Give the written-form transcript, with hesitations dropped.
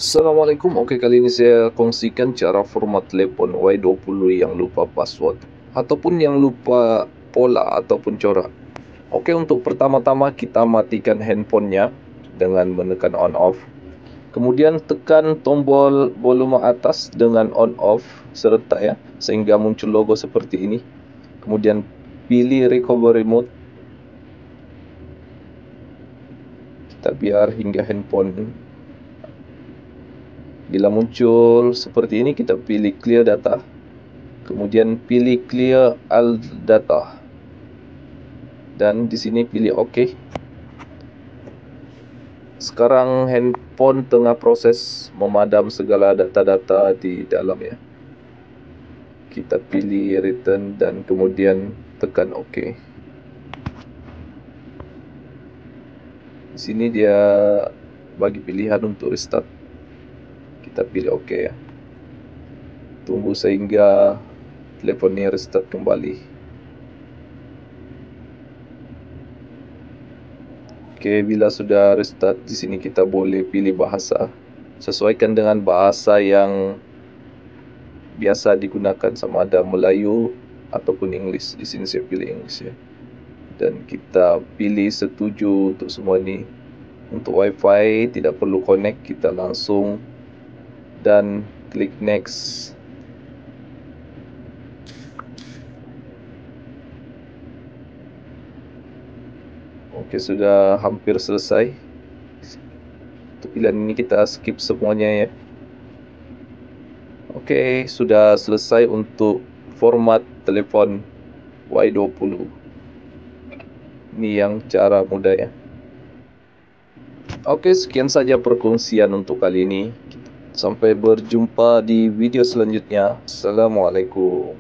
Assalamualaikum. Okey, kali ini saya kongsikan cara format telefon Y20 yang lupa password ataupun yang lupa pola ataupun corak. Okey, untuk pertama-tama kita matikan handphonenya dengan menekan on off. Kemudian tekan tombol volume atas dengan on off serentak ya, sehingga muncul logo seperti ini. Kemudian pilih recovery mode. Kita biar hingga handphone. Bila muncul seperti ini, kita pilih clear data. Kemudian pilih clear all data. Dan di sini pilih OK. Sekarang handphone tengah proses memadam segala data-data di dalam ya. Kita pilih return dan kemudian tekan OK. Di sini dia bagi pilihan untuk restart. Kita pilih OK ya. Tunggu sehingga telefon ini restart kembali. Oke, bila sudah restart, di sini kita boleh pilih bahasa. Sesuaikan dengan bahasa yang biasa digunakan, sama ada Melayu ataupun English. Di sini saya pilih English ya. Dan kita pilih setuju untuk semua ini. Untuk Wi-Fi tidak perlu connect, kita langsung dan klik next. Okey, sudah hampir selesai. Untuk pilihan ini kita skip semuanya ya. Okey, sudah selesai untuk format telefon Y20. Ini yang cara mudah ya. Okey, sekian saja perkongsian untuk kali ini. Sampai berjumpa di video selanjutnya. Assalamualaikum.